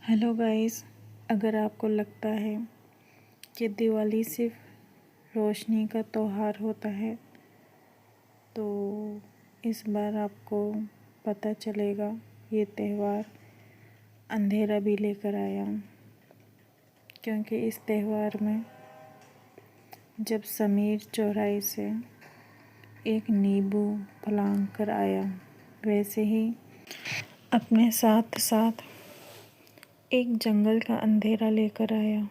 Hello guys, अगर आपको लगता है कि दिवाली सिर्फ रोशनी का त्योहार होता है तो इस बार आपको पता चलेगा ये त्यौहार अंधेरा भी लेकर आया। क्योंकि इस त्यौहार में जब समीर चौराहे से एक नींबू फलांग कर आया, वैसे ही अपने साथ साथ एक जंगल का अंधेरा लेकर आया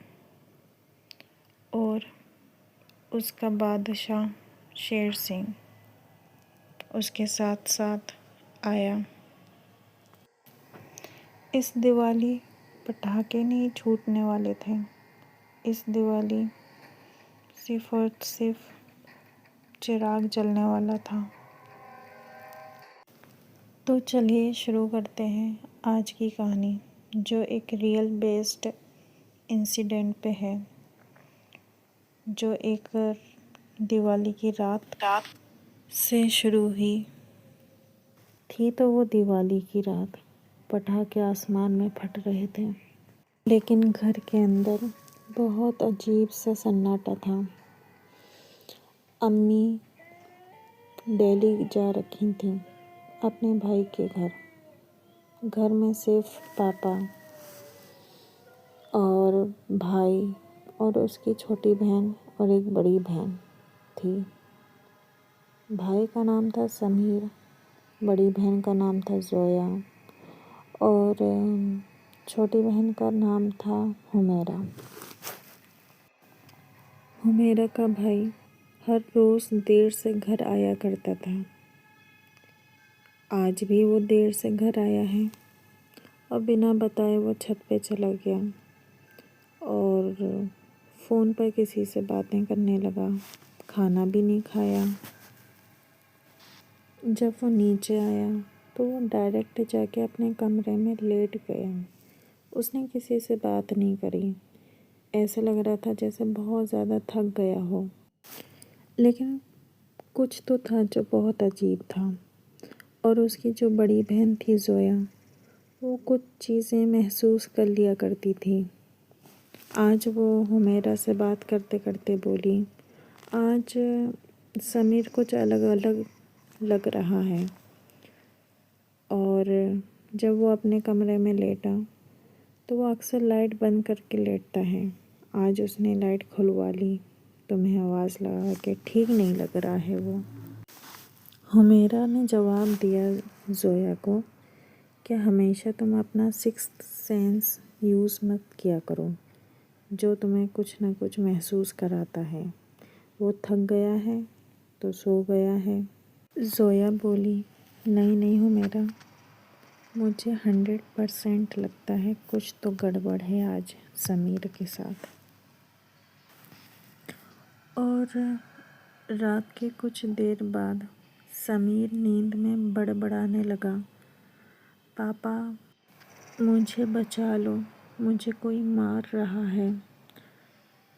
और उसका बादशाह शेर सिंह उसके साथ साथ आया। इस दिवाली पटाखे नहीं छूटने वाले थे। इस दिवाली सिर्फ और सिर्फ चिराग जलने वाला था। तो चलिए शुरू करते हैं आज की कहानी, जो एक रियल बेस्ड इंसिडेंट पे है, जो एक दिवाली की रात से शुरू हुई थी। तो वो दिवाली की रात पटाखे आसमान में फट रहे थे, लेकिन घर के अंदर बहुत अजीब सा सन्नाटा था। अम्मी दिल्ली जा रखी थी अपने भाई के घर। घर में सिर्फ पापा और भाई और उसकी छोटी बहन और एक बड़ी बहन थी। भाई का नाम था समीर, बड़ी बहन का नाम था जोया और छोटी बहन का नाम था हुमेरा। हुमेरा का भाई हर रोज़ देर से घर आया करता था। आज भी वो देर से घर आया है और बिना बताए वो छत पे चला गया और फ़ोन पर किसी से बातें करने लगा। खाना भी नहीं खाया। जब वो नीचे आया तो वो डायरेक्ट जाके अपने कमरे में लेट गया। उसने किसी से बात नहीं करी। ऐसा लग रहा था जैसे बहुत ज़्यादा थक गया हो। लेकिन कुछ तो था जो बहुत अजीब था। और उसकी जो बड़ी बहन थी जोया, वो कुछ चीज़ें महसूस कर लिया करती थी। आज वो हुमेरा से बात करते करते बोली, आज समीर कुछ अलग अलग लग रहा है। और जब वो अपने कमरे में लेटा तो वो अक्सर लाइट बंद करके लेटता है। आज उसने लाइट खुलवा ली। तुम्हें आवाज़ लगा के ठीक नहीं लग रहा है वो। हुमेरा ने जवाब दिया जोया को कि हमेशा तुम अपना सिक्स्थ सेंस यूज़ मत किया करो, जो तुम्हें कुछ ना कुछ महसूस कराता है। वो थक गया है तो सो गया है। जोया बोली, नहीं हुमेरा, मुझे 100% लगता है कुछ तो गड़बड़ है आज समीर के साथ। और रात के कुछ देर बाद समीर नींद में बड़बड़ाने लगा, पापा मुझे बचा लो, मुझे कोई मार रहा है।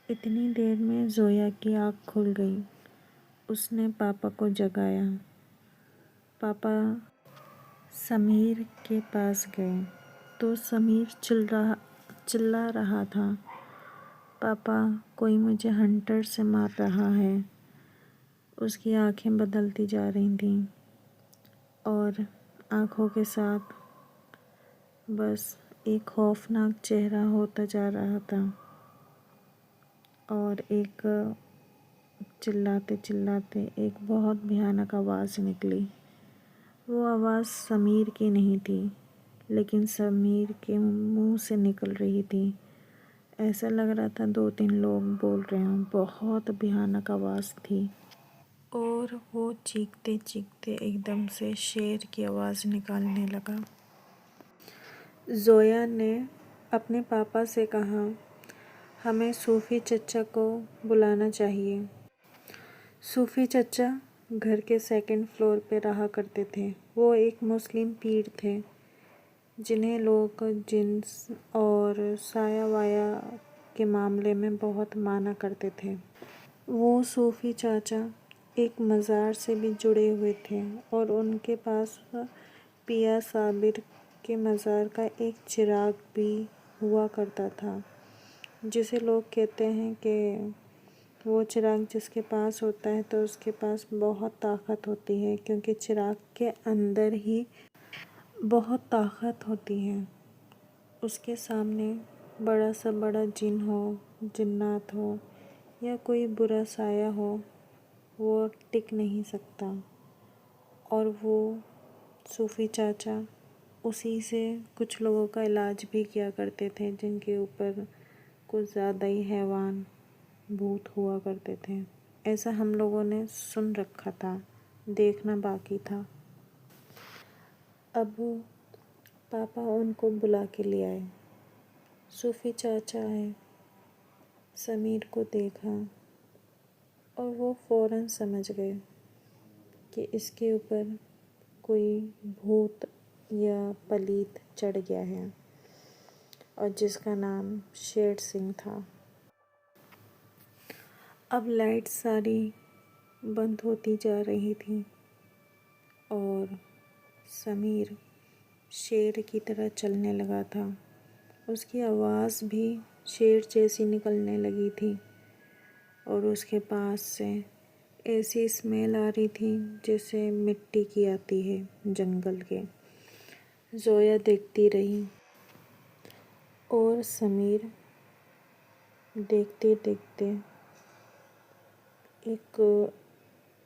इतनी देर में जोया की आँख खुल गई। उसने पापा को जगाया। पापा समीर के पास गए तो समीर चिल्ला रहा था, पापा कोई मुझे हंटर से मार रहा है। उसकी आंखें बदलती जा रही थीं और आँखों के साथ बस एक खौफनाक चेहरा होता जा रहा था। और एक चिल्लाते चिल्लाते एक बहुत भयानक आवाज़ निकली। वो आवाज़ समीर की नहीं थी, लेकिन समीर के मुंह से निकल रही थी। ऐसा लग रहा था 2-3 लोग बोल रहे हों। बहुत भयानक आवाज़ थी। और वो चीखते चीखते एकदम से शेर की आवाज़ निकालने लगा। जोया ने अपने पापा से कहा, हमें सूफ़ी चचा को बुलाना चाहिए। सूफ़ी चचा घर के सेकंड फ्लोर पे रहा करते थे। वो एक मुस्लिम पीर थे जिन्हें लोग जिन्स और साया वाया के मामले में बहुत माना करते थे। वो सूफ़ी चाचा एक मज़ार से भी जुड़े हुए थे और उनके पास पिया साबिर के मज़ार का एक चिराग भी हुआ करता था, जिसे लोग कहते हैं कि वो चिराग जिसके पास होता है तो उसके पास बहुत ताकत होती है, क्योंकि चिराग के अंदर ही बहुत ताकत होती है। उसके सामने बड़ा सा बड़ा जिन हो, जिन्नात हो या कोई बुरा साया हो, वो टिक नहीं सकता। और वो सूफ़ी चाचा उसी से कुछ लोगों का इलाज भी किया करते थे, जिनके ऊपर कुछ ज़्यादा ही हैवान भूत हुआ करते थे। ऐसा हम लोगों ने सुन रखा था, देखना बाकी था। अब पापा उनको बुला के ले आए। सूफ़ी चाचा आए, समीर को देखा और वो फ़ौरन समझ गए कि इसके ऊपर कोई भूत या पलीत चढ़ गया है, और जिसका नाम शेर सिंह था। अब लाइट सारी बंद होती जा रही थी और समीर शेर की तरह चलने लगा था। उसकी आवाज़ भी शेर जैसी निकलने लगी थी और उसके पास से ऐसी स्मेल आ रही थी जैसे मिट्टी की आती है जंगल के। जोया देखती रही और समीर देखते देखते एक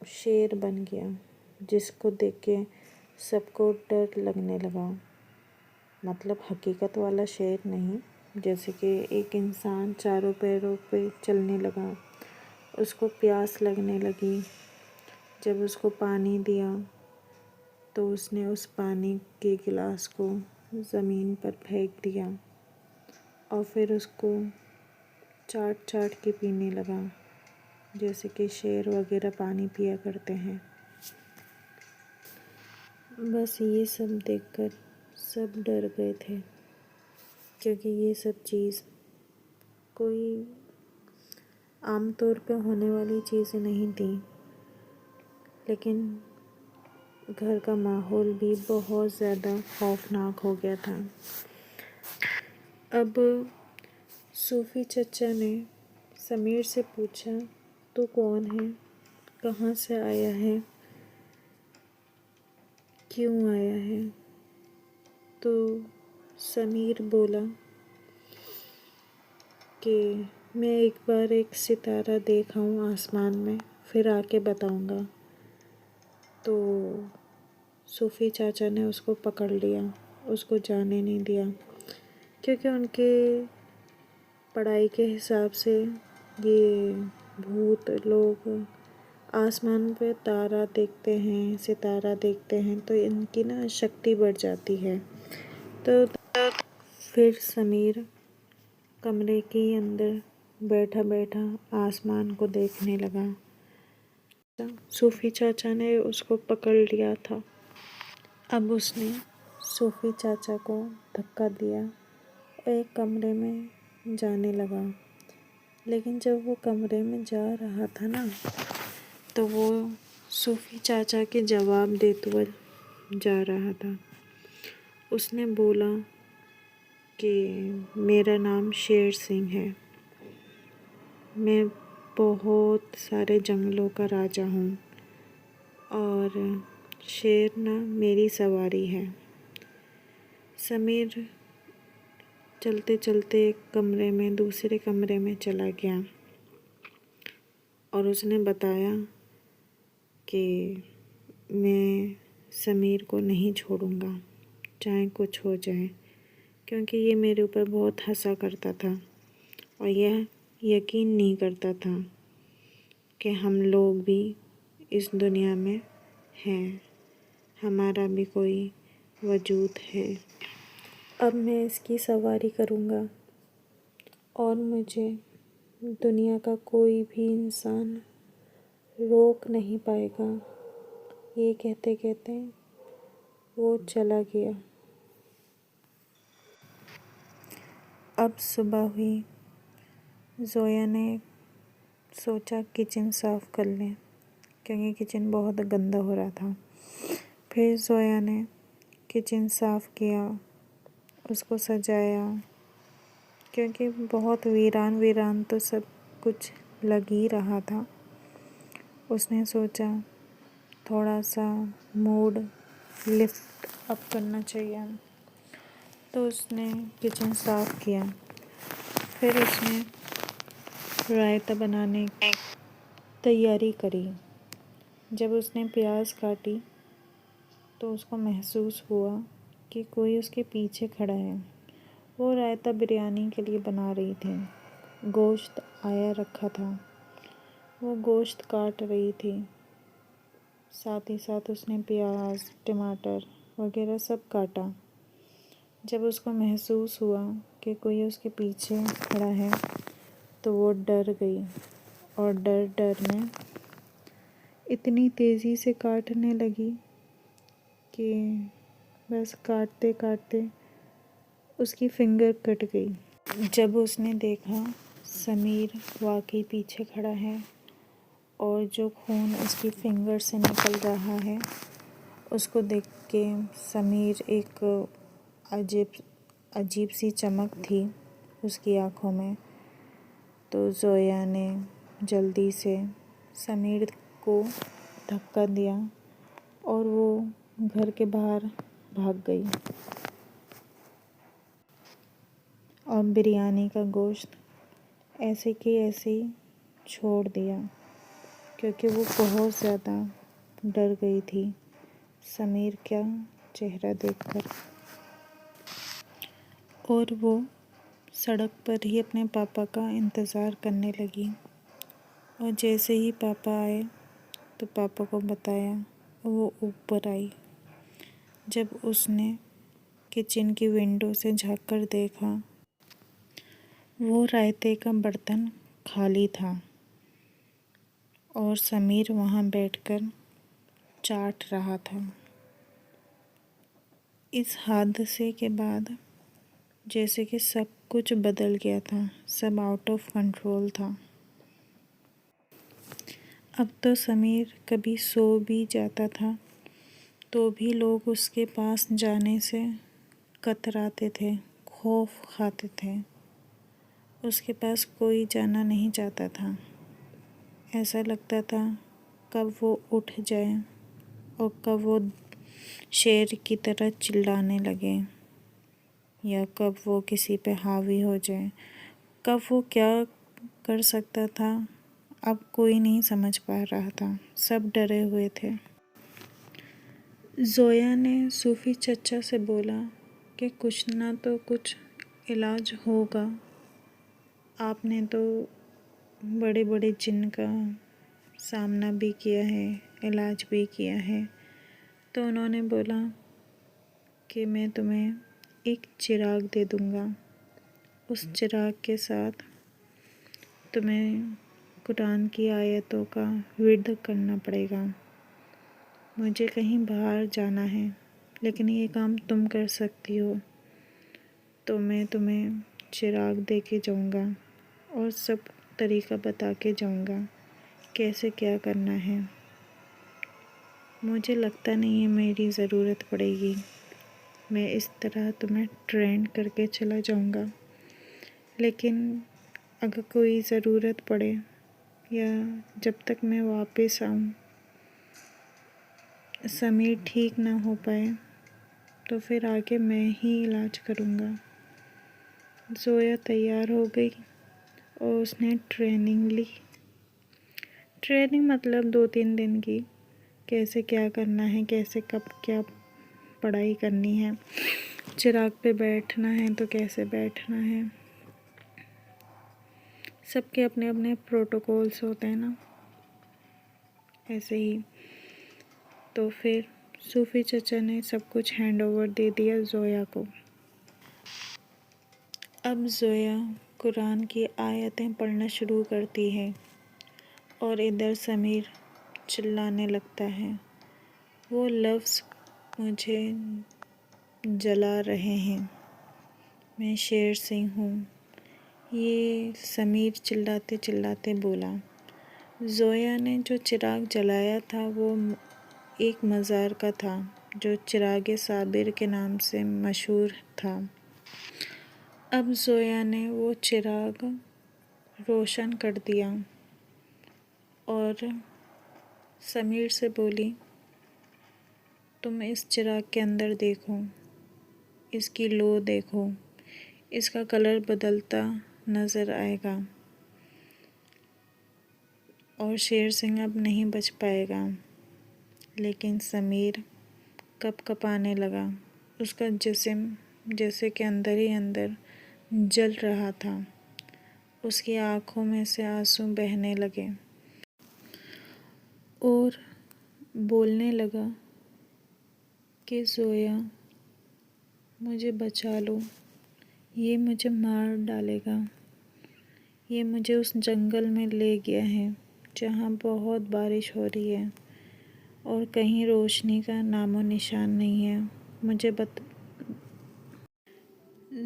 शेर बन गया, जिसको देख के सबको डर लगने लगा। मतलब हकीकत वाला शेर नहीं, जैसे कि एक इंसान चारों पैरों पे चलने लगा, उसको प्यास लगने लगी। जब उसको पानी दिया तो उसने उस पानी के गिलास को ज़मीन पर फेंक दिया और फिर उसको चाट चाट के पीने लगा, जैसे कि शेर वगैरह पानी पिया करते हैं। बस ये सब देखकर सब डर गए थे, क्योंकि ये सब चीज़ कोई आम तौर पे होने वाली चीज़ें नहीं थी। लेकिन घर का माहौल भी बहुत ज़्यादा खौफनाक हो गया था। अब सूफ़ी चचा ने समीर से पूछा, तू कौन है, कहाँ से आया है, क्यों आया है? तो समीर बोला कि मैं एक बार एक सितारा देखा हूँ आसमान में, फिर आके बताऊँगा। तो सूफ़ी चाचा ने उसको पकड़ लिया, उसको जाने नहीं दिया, क्योंकि उनके पढ़ाई के हिसाब से ये भूत लोग आसमान पे तारा देखते हैं, सितारा देखते हैं, तो इनकी ना शक्ति बढ़ जाती है। तो फिर समीर कमरे के अंदर बैठा बैठा आसमान को देखने लगा। सूफ़ी चाचा ने उसको पकड़ लिया था। अब उसने सूफ़ी चाचा को धक्का दिया और एक कमरे में जाने लगा। लेकिन जब वो कमरे में जा रहा था ना, तो वो सूफ़ी चाचा के जवाब देते हुए जा रहा था। उसने बोला कि मेरा नाम शेर सिंह है, मैं बहुत सारे जंगलों का राजा हूँ और शेर ना मेरी सवारी है। समीर चलते चलते एक कमरे में दूसरे कमरे में चला गया और उसने बताया कि मैं समीर को नहीं छोड़ूंगा, चाहे कुछ हो जाए, क्योंकि ये मेरे ऊपर बहुत हंसा करता था और यह यकीन नहीं करता था कि हम लोग भी इस दुनिया में हैं, हमारा भी कोई वजूद है। अब मैं इसकी सवारी करूँगा और मुझे दुनिया का कोई भी इंसान रोक नहीं पाएगा। ये कहते कहते वो चला गया। अब सुबह हुई। जोया ने सोचा किचन साफ़ कर लें, क्योंकि किचन बहुत गंदा हो रहा था। फिर जोया ने किचन साफ़ किया, उसको सजाया क्योंकि बहुत वीरान वीरान तो सब कुछ लग ही रहा था। उसने सोचा थोड़ा सा मूड लिफ्ट अप करना चाहिए, तो उसने किचन साफ़ किया। फिर उसने रायता बनाने की तैयारी करी। जब उसने प्याज काटी तो उसको महसूस हुआ कि कोई उसके पीछे खड़ा है। वो रायता बिरयानी के लिए बना रही थी। गोश्त आया रखा था, वो गोश्त काट रही थी। साथ ही साथ उसने प्याज, टमाटर वगैरह सब काटा। जब उसको महसूस हुआ कि कोई उसके पीछे खड़ा है तो वो डर गई और डर में इतनी तेज़ी से काटने लगी कि बस काटते काटते उसकी फिंगर कट गई। जब उसने देखा समीर वाकई पीछे खड़ा है और जो खून उसकी फिंगर से निकल रहा है, उसको देख के समीर एक अजीब सी चमक थी उसकी आँखों में। तो ज़ोया ने जल्दी से समीर को धक्का दिया और वो घर के बाहर भाग गई और बिरयानी का गोश्त ऐसे के ऐसे ही छोड़ दिया, क्योंकि वो बहुत ज़्यादा डर गई थी समीर का चेहरा देखकर। और वो सड़क पर ही अपने पापा का इंतज़ार करने लगी। और जैसे ही पापा आए तो पापा को बताया और वो ऊपर आई। जब उसने किचन की विंडो से झाँक कर देखा, वो रायते का बर्तन खाली था और समीर वहाँ बैठकर चाट रहा था। इस हादसे के बाद जैसे कि सब कुछ बदल गया था, सब आउट ऑफ कंट्रोल था। अब तो समीर कभी सो भी जाता था तो भी लोग उसके पास जाने से कतराते थे, खौफ खाते थे। उसके पास कोई जाना नहीं चाहता था। ऐसा लगता था कब वो उठ जाए और कब वो शेर की तरह चिल्लाने लगे, या कब वो किसी पे हावी हो जाए। कब वो क्या कर सकता था, अब कोई नहीं समझ पा रहा था। सब डरे हुए थे। ज़ोया ने सूफ़ी चचा से बोला कि कुछ ना तो कुछ इलाज होगा। आपने तो बड़े बड़े जिन का सामना भी किया है, इलाज भी किया है। तो उन्होंने बोला कि मैं तुम्हें एक चिराग दे दूँगा। उस चिराग के साथ तुम्हें कुरान की आयतों का विर्द करना पड़ेगा। मुझे कहीं बाहर जाना है, लेकिन ये काम तुम कर सकती हो। तो मैं तुम्हें चिराग दे के जाऊँगा और सब तरीका बता के जाऊँगा कैसे क्या करना है। मुझे लगता नहीं है मेरी ज़रूरत पड़ेगी। मैं इस तरह तुम्हें ट्रेन करके चला जाऊँगा, लेकिन अगर कोई ज़रूरत पड़े या जब तक मैं वापस आऊँ समीर ठीक ना हो पाए, तो फिर आगे मैं ही इलाज करूँगा। ज़ोया तैयार हो गई और उसने ट्रेनिंग ली। ट्रेनिंग मतलब 2-3 दिन की, कैसे क्या करना है, कैसे कब क्या पढ़ाई करनी है, चिराग पे बैठना है तो कैसे बैठना है। सबके अपने अपने प्रोटोकॉल्स होते हैं ना, ऐसे ही। तो फिर सूफ़ी चचा ने सब कुछ हैंड ओवर दे दिया ज़ोया को। अब ज़ोया कुरान की आयतें पढ़ना शुरू करती है और इधर समीर चिल्लाने लगता है, वो लफ्ज़ मुझे जला रहे हैं, मैं शेर सिंह हूँ। ये समीर चिल्लाते चिल्लाते बोला। ज़ोया ने जो चिराग जलाया था वो एक मज़ार का था, जो चिराग साबिर के नाम से मशहूर था। अब ज़ोया ने वो चिराग रोशन कर दिया और समीर से बोली, तुम इस चिराग के अंदर देखो, इसकी लो देखो, इसका कलर बदलता नज़र आएगा और शेर सिंह अब नहीं बच पाएगा। लेकिन समीर कँपकँपाने लगा। उसका जिस्म जैसे कि अंदर ही अंदर जल रहा था। उसकी आँखों में से आंसू बहने लगे और बोलने लगा कि ज़ोया, मुझे बचा लो, ये मुझे मार डालेगा। ये मुझे उस जंगल में ले गया है जहाँ बहुत बारिश हो रही है और कहीं रोशनी का नामो निशान नहीं है।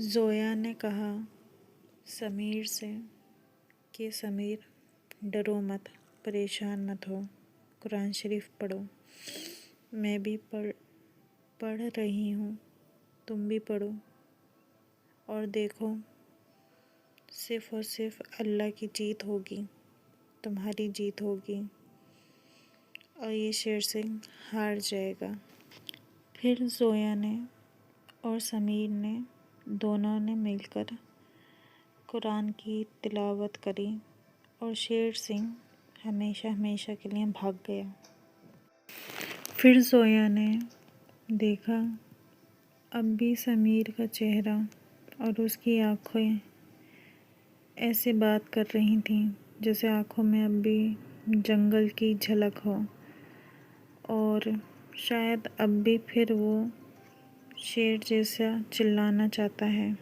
ज़ोया ने कहा समीर से कि समीर, डरो मत, परेशान मत हो, कुरान शरीफ पढ़ो। मैं भी पढ़ रही हूँ, तुम भी पढ़ो और देखो, सिर्फ़ और सिर्फ अल्लाह की जीत होगी, तुम्हारी जीत होगी और ये शेर सिंह हार जाएगा। फिर ज़ोया ने और समीर ने दोनों ने मिलकर कुरान की तिलावत करी और शेर सिंह हमेशा हमेशा के लिए भाग गया। फिर ज़ोया ने देखा अब भी समीर का चेहरा और उसकी आँखें ऐसे बात कर रही थीं जैसे आँखों में अब भी जंगल की झलक हो और शायद अब भी फिर वो शेर जैसा चिल्लाना चाहता है।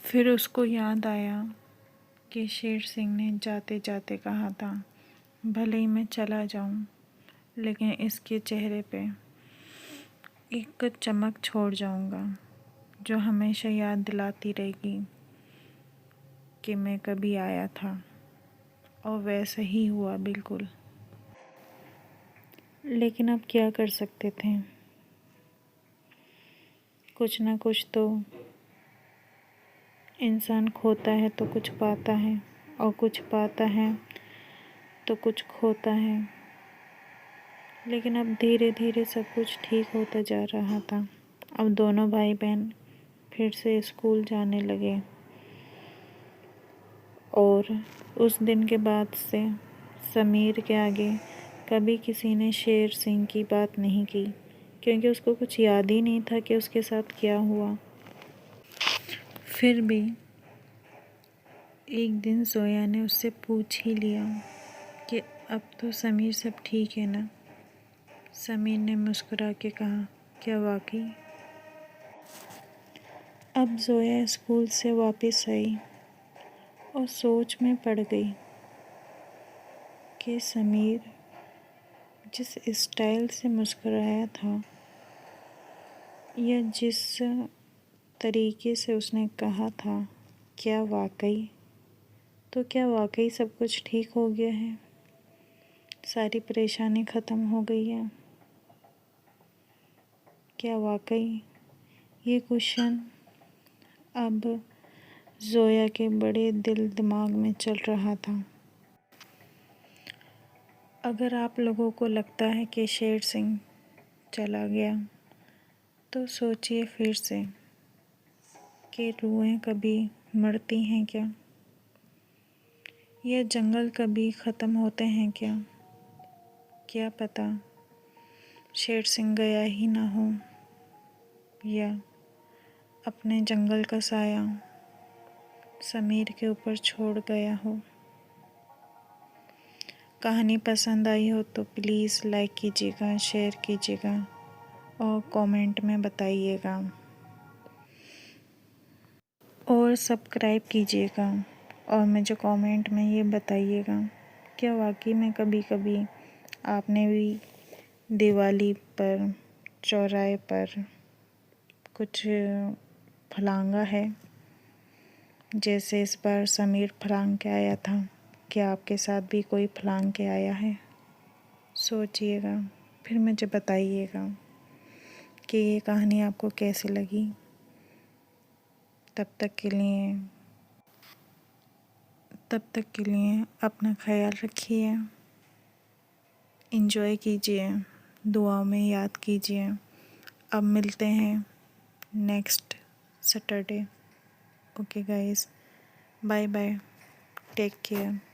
फिर उसको याद आया कि शेर सिंह ने जाते जाते कहा था, भले ही मैं चला जाऊं, लेकिन इसके चेहरे पे एक चमक छोड़ जाऊंगा जो हमेशा याद दिलाती रहेगी कि मैं कभी आया था। और वैसा ही हुआ बिल्कुल। लेकिन अब क्या कर सकते थे, कुछ ना कुछ तो इंसान खोता है तो कुछ पाता है और कुछ पाता है तो कुछ खोता है। लेकिन अब धीरे धीरे सब कुछ ठीक होता जा रहा था। अब दोनों भाई बहन फिर से स्कूल जाने लगे और उस दिन के बाद से समीर के आगे कभी किसी ने शेर सिंह की बात नहीं की, क्योंकि उसको कुछ याद ही नहीं था कि उसके साथ क्या हुआ। फिर भी एक दिन ज़ोया ने उससे पूछ ही लिया कि अब तो समीर सब ठीक है ना। समीर ने मुस्कुरा के कहा, क्या वाकई? अब ज़ोया स्कूल से वापस आई और सोच में पड़ गई कि समीर जिस स्टाइल से मुस्कुराया था या जिस तरीके से उसने कहा था, क्या वाकई सब कुछ ठीक हो गया है, सारी परेशानी ख़त्म हो गई है? क्या वाकई? ये क्वेश्चन अब ज़ोया के बड़े दिल दिमाग में चल रहा था। अगर आप लोगों को लगता है कि शेर सिंह चला गया तो सोचिए फिर से कि रूहें कभी मरती हैं क्या? या जंगल कभी ख़त्म होते हैं क्या? क्या पता शेर सिंह गया ही ना हो या अपने जंगल का साया समीर के ऊपर छोड़ गया हो। कहानी पसंद आई हो तो प्लीज़ लाइक कीजिएगा, शेयर कीजिएगा और कमेंट में बताइएगा और सब्सक्राइब कीजिएगा। और मुझे कमेंट में ये बताइएगा क्या वाकई में कभी कभी आपने भी दिवाली पर चौराहे पर कुछ फलांगा है जैसे इस बार समीर फलांग के आया था? क्या आपके साथ भी कोई फलांग के आया है? सोचिएगा, फिर मुझे बताइएगा कि ये कहानी आपको कैसी लगी। तब तक के लिए अपना ख्याल रखिए, एंजॉय कीजिए, दुआओं में याद कीजिए। अब मिलते हैं next Saturday. Okay guys, bye bye, take care.